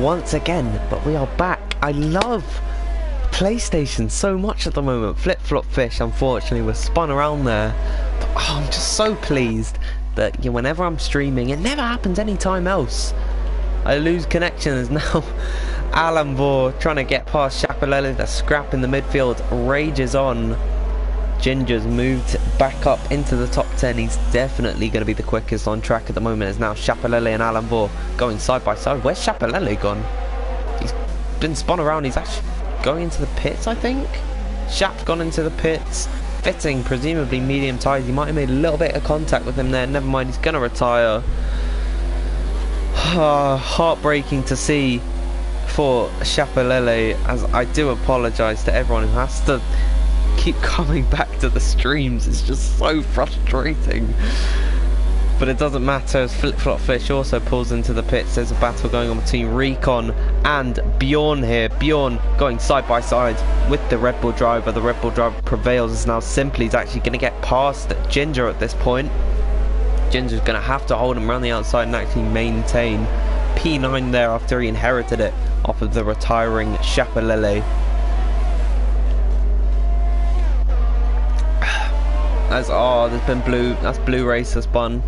once again, but we are back. I love PlayStation so much at the moment. Flip-flop fish, unfortunately, was spun around there. But, I'm just so pleased that whenever I'm streaming, it never happens anytime else. I lose connection as now Alan Vore trying to get past Chapelele. The scrap in the midfield rages on. Ginger's moved back up into the top 10. He's definitely going to be the quickest on track at the moment. It's now Chapelele and Alan Vore going side by side. Where's Chapelele gone? He's been spun around. He's actually going into the pits, I think. Shap's gone into the pits. Fitting, presumably medium tyres. He might have made a little bit of contact with him there. Never mind, he's going to retire. Heartbreaking to see for Chapelele, as I do apologise to everyone who has to keep coming back to the streams. It's just so frustrating, but it doesn't matter as Flip-Flop Fish also pulls into the pits. There's a battle going on between Recon and Bjorn here. Bjorn going side by side with the Red Bull driver. The Red Bull driver prevails as now Simply's actually going to get past Ginger at this point. Ginger's going to have to hold him around the outside and actually maintain P9 there after he inherited it off of the retiring Chapelele. There's been that's Blue Racer spun.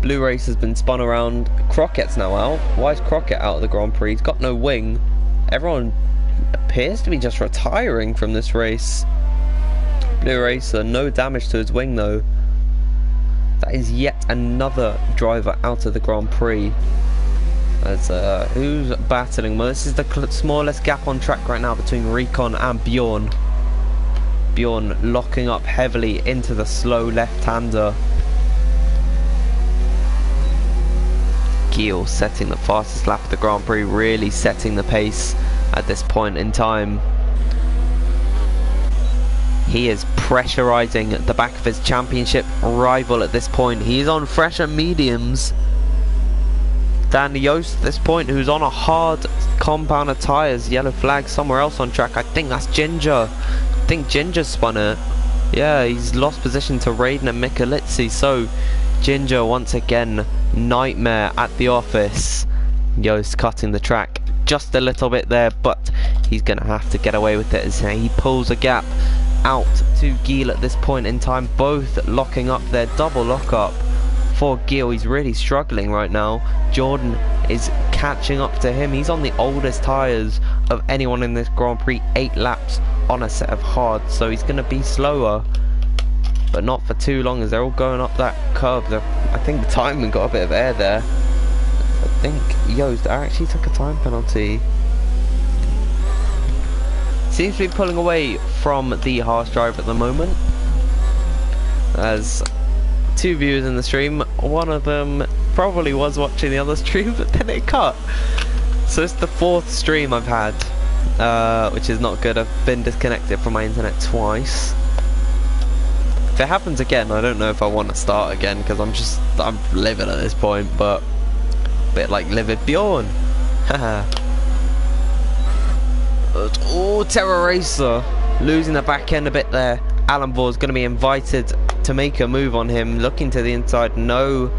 Blue Racer's been spun around. Crockett's now out. Why is Crockett out of the Grand Prix? He's got no wing. Everyone appears to be just retiring from this race. Blue Racer, no damage to his wing though. That is yet another driver out of the Grand Prix. As who's battling? Well, this is the smallest gap on track right now between Recon and Bjorn. Bjorn locking up heavily into the slow left-hander. Giel setting the fastest lap of the Grand Prix, really setting the pace at this point in time. He is pressurising the back of his championship rival at this point. He is on fresher mediums than Joost at this point, who's on a hard compound of tyres. Yellow flag somewhere else on track. I think that's Ginger. I think Ginger spun it. Yeah, he's lost position to Raiden and Michalizzi. So Ginger once again, nightmare at the office. Joost cutting the track just a little bit there, but he's going to have to get away with it as he pulls a gap out to Giel at this point in time. Both locking up their double lockup for Giel. He's really struggling right now. Jordan is catching up to him. He's on the oldest tyres of anyone in this Grand Prix, 8 laps on a set of hard, so he's going to be slower, but not for too long as they're all going up that curb. I think the timing got a bit of air there. I think Joost actually took a time penalty. Seems to be pulling away from the Haas driver at the moment. As two viewers in the stream, one of them probably was watching the other stream, but then it cut. So it's the 4th stream I've had, which is not good. I've been disconnected from my internet twice. If it happens again, I don't know if I want to start again, because I'm livid at this point, but a bit like livid Bjorn. Haha. Oh, Terror Racer losing the back end a bit there. Alan Vore's going to be invited to make a move on him, looking to the inside. No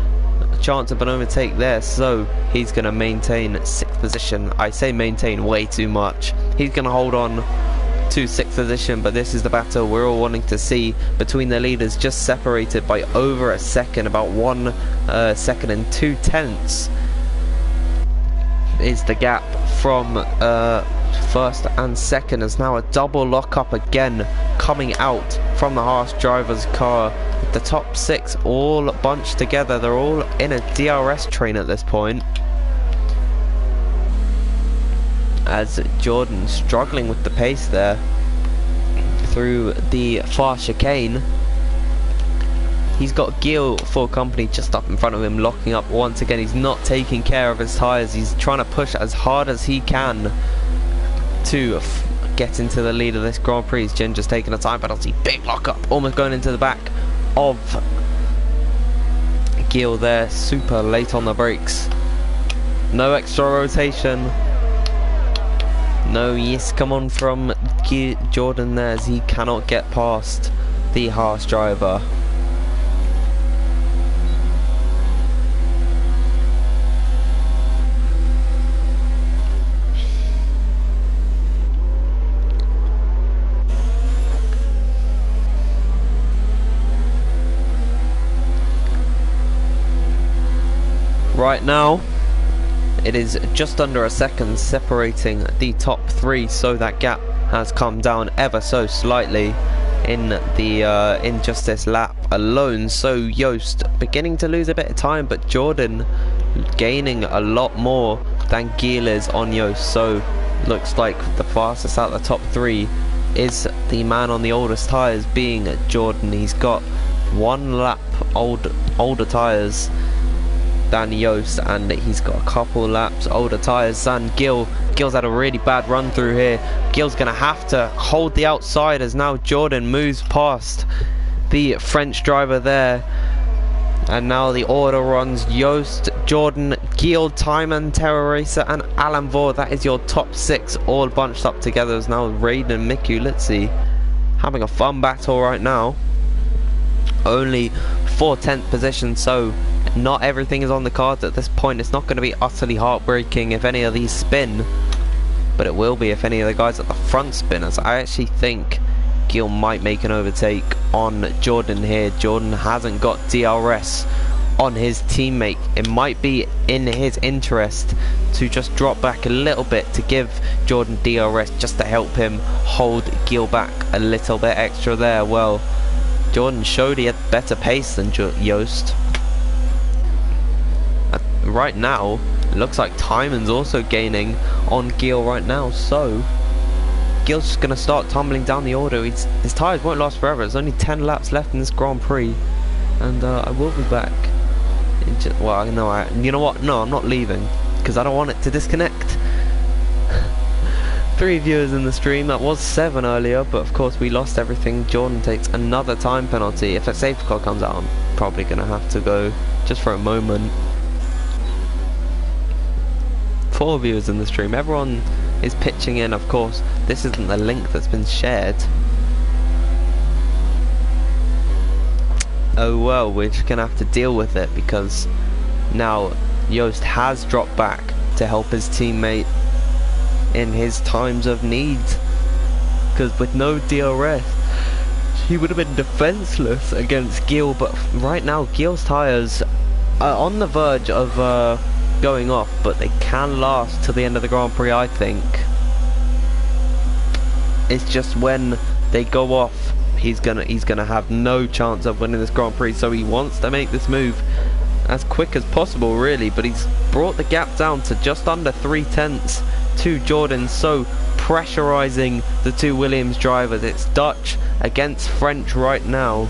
chance of an overtake there, so he's going to maintain 6th position. I say maintain way too much. He's going to hold on to 6th position, but this is the battle we're all wanting to see between the leaders, just separated by over a second. About 1 second and 2/10 is the gap from 1st and 2nd, as now a double lockup again coming out from the Haas driver's car. The top 6 all bunched together. They're all in a DRS train at this point, as Jordan struggling with the pace there through the far chicane. He's got Giel for company just up in front of him, locking up once again. He's not taking care of his tyres. He's trying to push as hard as he can to get into the lead of this Grand Prix. Ginger's taking a time penalty. Big lockup, almost going into the back of Giel there. Super late on the brakes. No extra rotation. No yes come on from Jordan there, as he cannot get past the Haas driver. right now, it is just under a second separating the top three, so that gap has come down ever so slightly in just this lap alone. So Joost beginning to lose a bit of time, but Jordan gaining a lot more than Giel is on Joost. So looks like the fastest out of the top three is the man on the oldest tyres, being Jordan. He's got 1 lap older tyres than Joost, and he's got a couple laps older tyres than Giel. Giel's had a really bad run through here. Giel's gonna have to hold the outside as now Jordan moves past the French driver there, and now the order runs Joost, Jordan, Giel, Timon, Terra Racer and Alan Vore. That is your top 6 all bunched up together. As now Raiden and Miku Lizzi having a fun battle right now. Only 4 10th positions, so not everything is on the cards at this point. It's not going to be utterly heartbreaking if any of these spin, but it will be if any of the guys at the front spin, as I actually think Giel might make an overtake on Jordan here. Jordan hasn't got DRS on his teammate. It might be in his interest to just drop back a little bit to give Jordan DRS, just to help him hold Giel back a little bit extra there. Well, Jordan showed he had better pace than Joost. Right now, it looks like Timon's also gaining on Giel right now, so Giel's just going to start tumbling down the order. His tyres won't last forever. There's only 10 laps left in this Grand Prix, and I will be back. Well, no, you know what? No, I'm not leaving, because I don't want it to disconnect. 3 viewers in the stream. That was 7 earlier, but of course we lost everything. Jordan takes another time penalty. If a safety car comes out, I'm probably going to have to go just for a moment. 4 viewers in the stream. Everyone is pitching in. Of course, this isn't the link that's been shared. Oh well, we're just gonna have to deal with it, because now Joost has dropped back to help his teammate in his times of need, because with no DRS he would have been defenseless against Giel. But right now Giel's tyres are on the verge of going off, but they can last till the end of the Grand Prix, I think. It's just when they go off, he's gonna have no chance of winning this Grand Prix. So he wants to make this move as quick as possible, really, but he's brought the gap down to just under 3 tenths to Jordan, so pressurizing the 2 Williams drivers. It's Dutch against French right now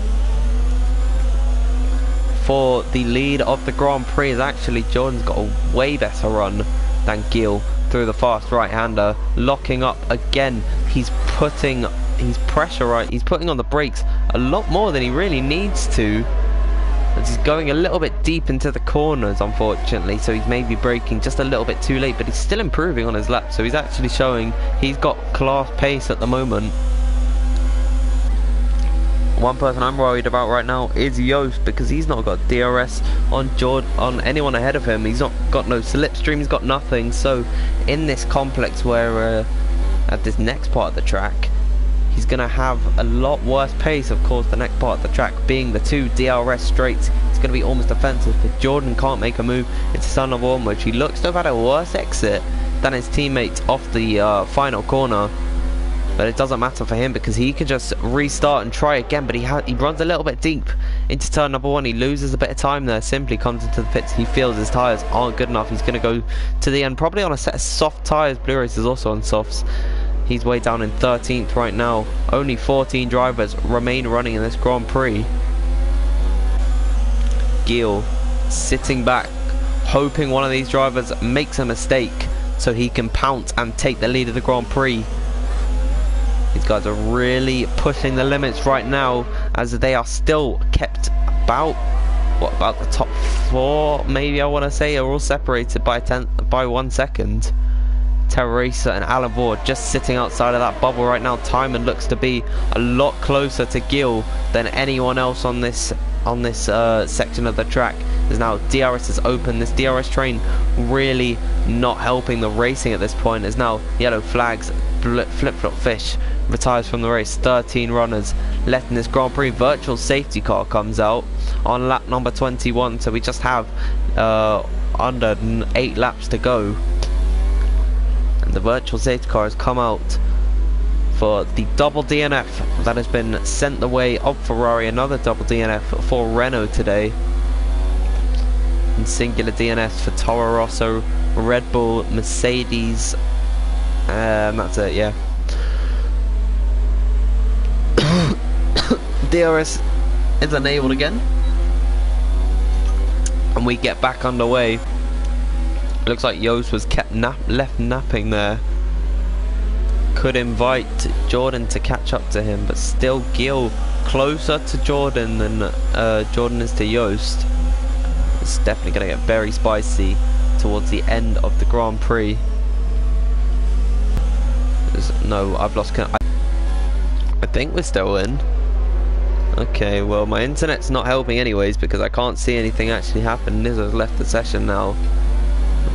for the lead of the Grand Prix. Is actually Jordan's got a way better run than Giel through the fast right-hander, locking up again. He's putting on the brakes a lot more than he really needs to, as he's going a little bit deep into the corners, unfortunately, so he's maybe braking just a little bit too late, but he's still improving on his lap, so he's actually showing he's got class pace at the moment. One person I'm worried about right now is Joost, because he's not got DRS on anyone ahead of him. He's not got no slipstream, he's got nothing. So in this complex where at this next part of the track, he's going to have a lot worse pace. Of course, the next part of the track being the 2 DRS straights, it's going to be almost offensive, but Jordan can't make a move into turn number 1, which he looks to have had a worse exit than his teammates off the final corner. But it doesn't matter for him, because he can just restart and try again. But he runs a little bit deep into turn number 1. He loses a bit of time there, simply comes into the pits. He feels his tyres aren't good enough. He's going to go to the end, probably on a set of soft tyres. Blue Race is also on softs. He's way down in 13th right now. Only 14 drivers remain running in this Grand Prix. Giel sitting back, hoping one of these drivers makes a mistake so he can pounce and take the lead of the Grand Prix. These guys are really pushing the limits right now, as they are still kept about the top 4, maybe I want to say, are all separated by 1 second. Terra Racer and Alan Vore just sitting outside of that bubble right now. Timon looks to be a lot closer to Giel than anyone else on this section of the track. There's now DRS is open. This DRS train really not helping the racing at this point. There's now yellow flags. Flip-flop fish retires from the race. 13 runners left in this Grand Prix. Virtual safety car comes out on lap number 21, so we just have under 8 laps to go, and the virtual safety car has come out for the double DNF that has been sent the way of Ferrari. Another double DNF for Renault today, and singular DNFs for Toro Rosso, Red Bull, Mercedes, and that's it. Yeah. DRS is enabled again, and we get back underway. It looks like Yost was kept left napping there. Could invite Jordan to catch up to him, but still Gil closer to Jordan than Jordan is to Yost. It's definitely going to get very spicy towards the end of the Grand Prix. No, I've lost count. I think we're still in. Okay, well my internet's not helping anyways because I can't see anything actually happen. Nizzo's left the session now.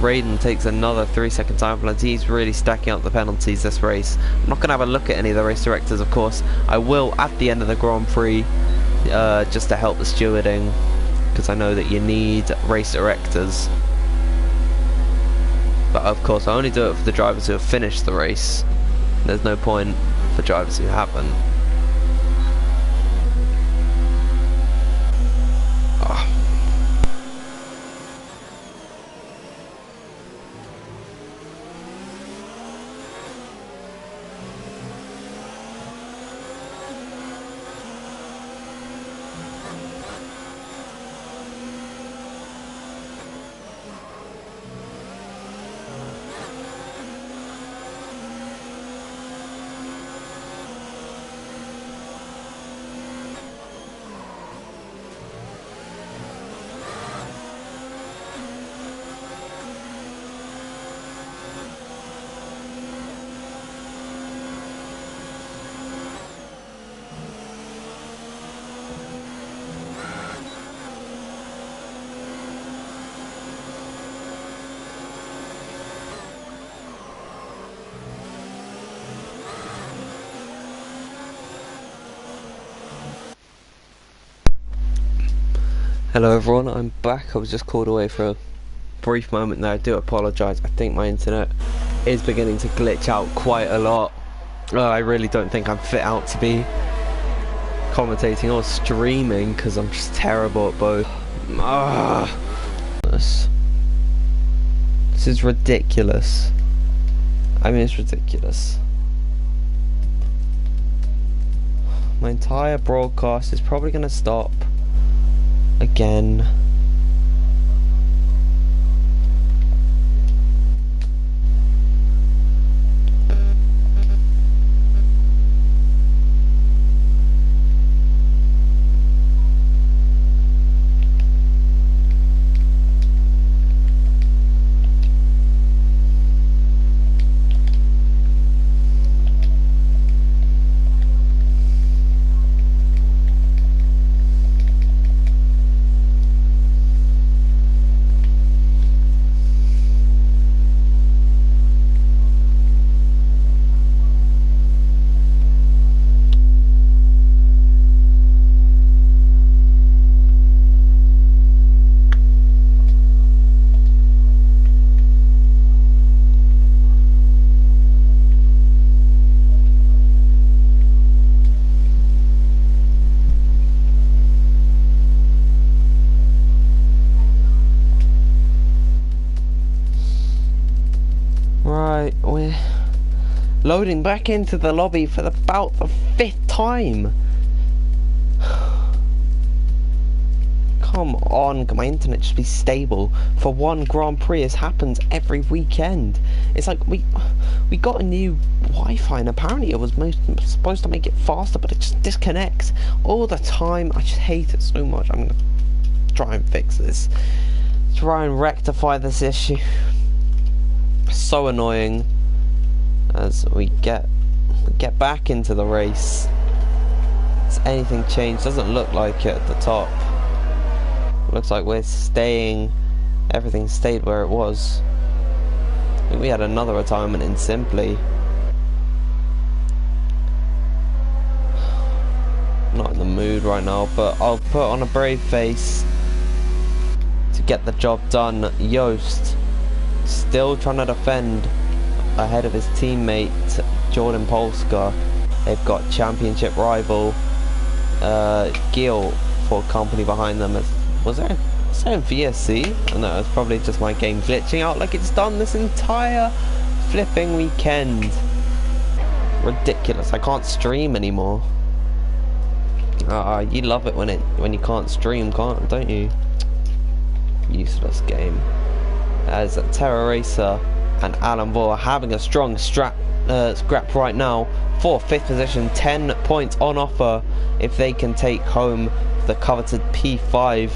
Raiden takes another 3-second time penalty. He's really stacking up the penalties this race. I'm not going to have a look at any of the race directors, of course. I will at the end of the Grand Prix, just to help the stewarding, because I know that you need race directors. But of course I only do it for the drivers who have finished the race. There's no point for drivers who haven't. Hello everyone, I'm back. I was just called away for a brief moment there. I do apologise. I think my internet is beginning to glitch out quite a lot. I really don't think I'm fit out to be commentating or streaming because I'm just terrible at both. This is ridiculous. I mean, it's ridiculous. My entire broadcast is probably going to stop again. We're loading back into the lobby for about the 5th time. Come on, can my internet just be stable for one Grand Prix? This happens every weekend. It's like we got a new Wi-Fi and apparently it was supposed to make it faster, but it just disconnects all the time. I just hate it so much. I'm gonna try and fix this. Try and rectify this issue. So annoying. As we get back into the race. Has anything changed? Doesn't look like it at the top. Looks like we're staying. Everything stayed where it was. I think we had another retirement in Simply. Not in the mood right now, but I'll put on a brave face. to get the job done. Yost still trying to defend ahead of his teammate Jordan Polska. They've got championship rival Gil for company behind them. Was there a VSC? No, it's probably just my game glitching out like it's done this entire flipping weekend. Ridiculous. I can't stream anymore. You love it when you can't stream, don't you? Useless game. As Terra Racer and Alan Vore are having a strong scrap right now for 5th position. 10 points on offer if they can take home the coveted P5.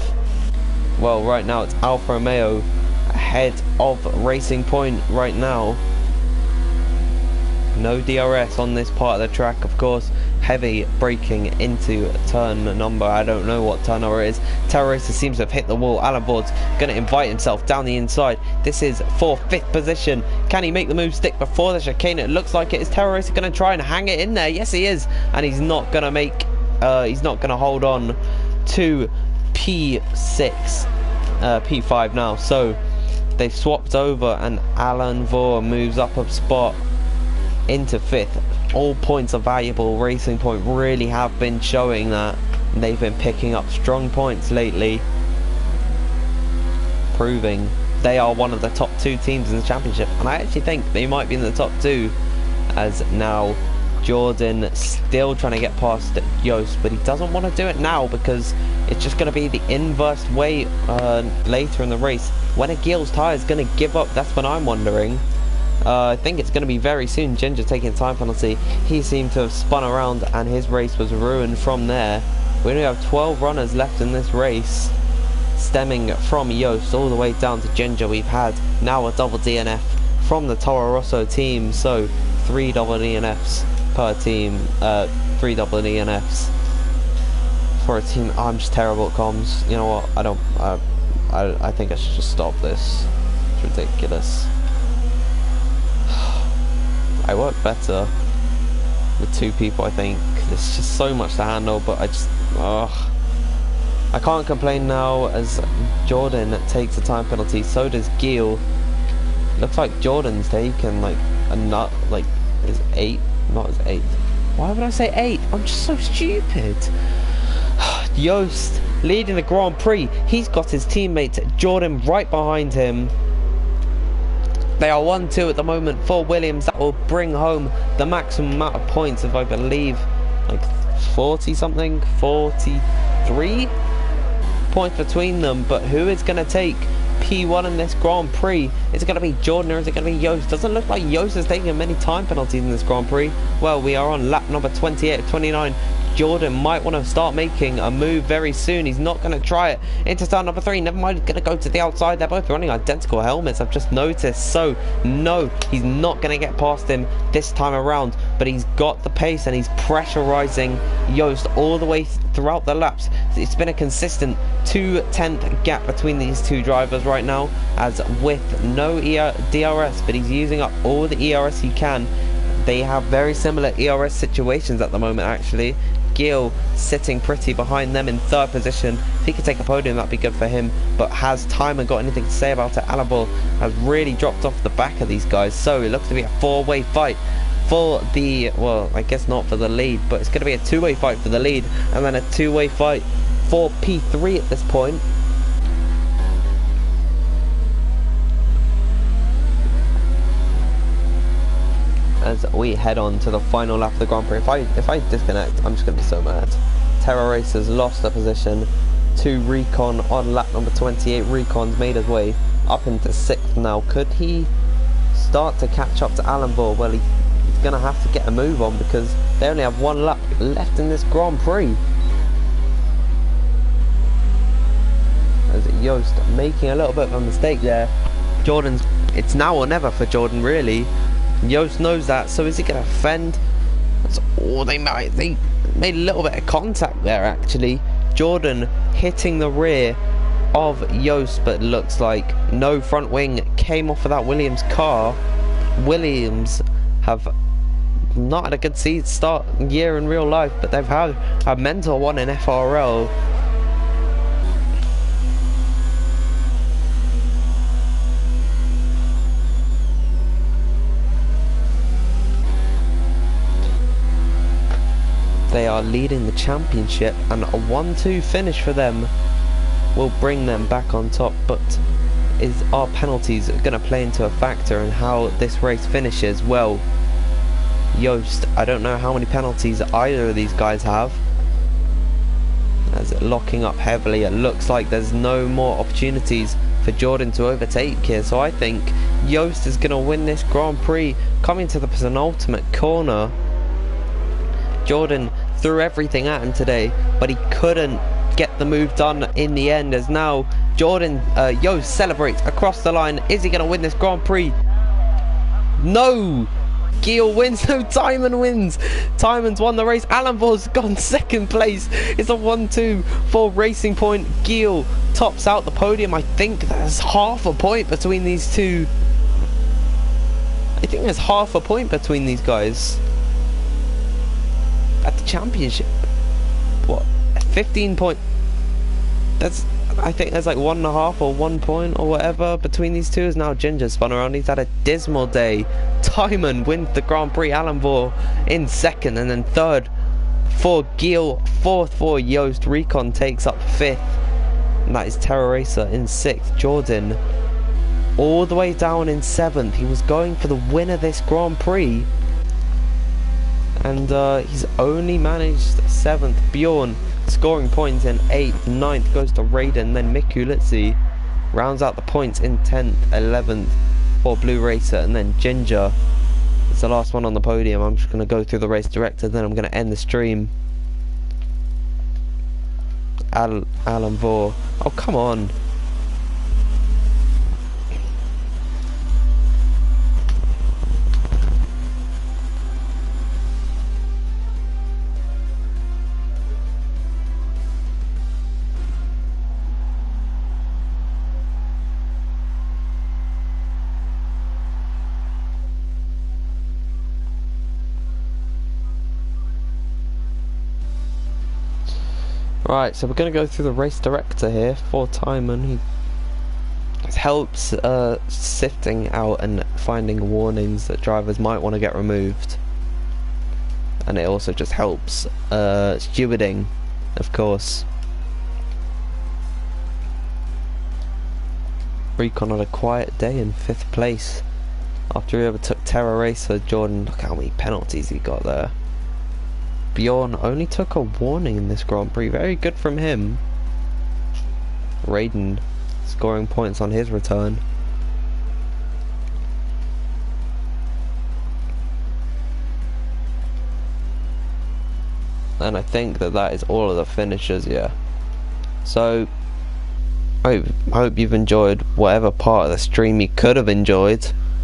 Well, right now it's Alfa Romeo ahead of Racing Point right now. No DRS on this part of the track, of course. Heavy braking into turn number, I don't know what turn number it is. Terra Racer seems to have hit the wall. Alan Vore's going to invite himself down the inside. This is for 5th position. Can he make the move stick before the chicane? It looks like it. Is Terra Racer going to try and hang it in there? Yes, he is. And he's not going to make, he's not going to hold on to P6, P5 now. So they've swapped over and Alan Vore moves up a spot into 5th. All points are valuable. Racing Point really have been showing that. They've been picking up strong points lately, proving they are one of the top 2 teams in the championship, and I actually think they might be in the top 2, as now Jordan still trying to get past Yost, but he doesn't want to do it now because it's just going to be the inverse way later in the race. When a Gil's tyre is going to give up, that's what I'm wondering. I think it's going to be very soon. Ginger taking a time penalty. He seemed to have spun around and his race was ruined from there. We only have 12 runners left in this race, stemming from Yost all the way down to Ginger. We've had now a double DNF from the Toro Rosso team, so 3 double DNFs per team, 3 double DNFs for a team. I'm just terrible at comms. You know what? I think I should just stop this. It's ridiculous. I work better with 2 people, I think. There's just so much to handle, but I can't complain now as Jordan takes a time penalty. So does Gil. Looks like Jordan's taken like a nut, like his 8, not his 8th. Why would I say 8? I'm just so stupid. Yost leading the Grand Prix. He's got his teammate Jordan right behind him. They are 1-2 at the moment for Williams. That will bring home the maximum amount of points of, I believe, like 40 something, 43 points between them. But who is going to take P1 in this Grand Prix? Is it going to be Jordan or is it going to be Yost? Doesn't look like Yost has taken many time penalties in this Grand Prix. Well, we are on lap number 28 of 29. Jordan might want to start making a move very soon. He's not going to try it into start number 3. Never mind, he's going to go to the outside. They're both running identical helmets, I've just noticed. So, no, he's not going to get past him this time around. But he's got the pace and he's pressurizing Yost all the way throughout the laps. It's been a consistent 2/10 gap between these 2 drivers right now, as with no DRS, but he's using up all the ERS he can. They have very similar ERS situations at the moment, actually. Gil sitting pretty behind them in 3rd position. If he could take a podium, that'd be good for him. But has Timer got anything to say about it? Alan Vore has really dropped off the back of these guys. So it looks to be a 4-way fight for the, well, I guess not for the lead, but it's going to be a 2-way fight for the lead, and then a 2-way fight for P3 at this point. As we head on to the final lap of the Grand Prix. If I disconnect, I'm just going to be so mad. Terra Racer's lost a position to Recon on lap number 28. Recon's made his way up into 6th now. Could he start to catch up to Alan Vore? Well, he's going to have to get a move on because they only have 1 lap left in this Grand Prix. As Yost making a little bit of a mistake there. Jordan's, it's now or never for Jordan, really. Yost knows that, so is he going to fend? They made a little bit of contact there, actually. Jordan hitting the rear of Yost, but looks like no front wing came off of that Williams car. Williams have not had a good start year in real life, but they've had a mentor one in FRL. are leading the championship, and a 1-2 finish for them will bring them back on top. But are penalties going to play into a factor in how this race finishes? Well, Joost, I don't know how many penalties either of these guys have. As it locking up heavily, it looks like there's no more opportunities for Jordan to overtake here. So I think Joost is going to win this Grand Prix. Coming to the penultimate corner, Jordan threw everything at him today, but he couldn't get the move done in the end, as now Jordan Joost celebrates across the line. Is he going to win this Grand Prix? No! Giel wins. No, Timon wins. Timon's won the race. Alanvor's gone second place. It's a 1-2 for Racing Point. Giel tops out the podium. I think there's half a point between these two. I think there's half a point between these guys at the championship. What? 15 point. I think there's like 1.5 or 1 point or whatever between these two. As now Ginger spun around. He's had a dismal day. Timon wins the Grand Prix. Alanvor in second, and then third for Giel, fourth for Joost. Recon takes up fifth, and that is Terror Racer in sixth. Jordan all the way down in seventh. He was going for the win of this Grand Prix, and he's only managed seventh. Bjorn scoring points in 8th, 9th goes to Raiden, then Miku Litsi rounds out the points in 10th, 11th for Blue Racer, and then Ginger is the last one on the podium. I'm just going to go through the race director, then I'm going to end the stream. Alanvor, oh come on. Right, so we're going to go through the race director here for Timon. He helps sifting out and finding warnings that drivers might want to get removed. And it also just helps stewarding, of course. Recon had a quiet day in 5th place after he overtook Terror Racer. Jordan, look how many penalties he got there. Bjorn only took a warning in this Grand Prix. Very good from him. Raiden scoring points on his return. And I think that is all of the finishers, yeah. So I hope you've enjoyed whatever part of the stream you could have enjoyed.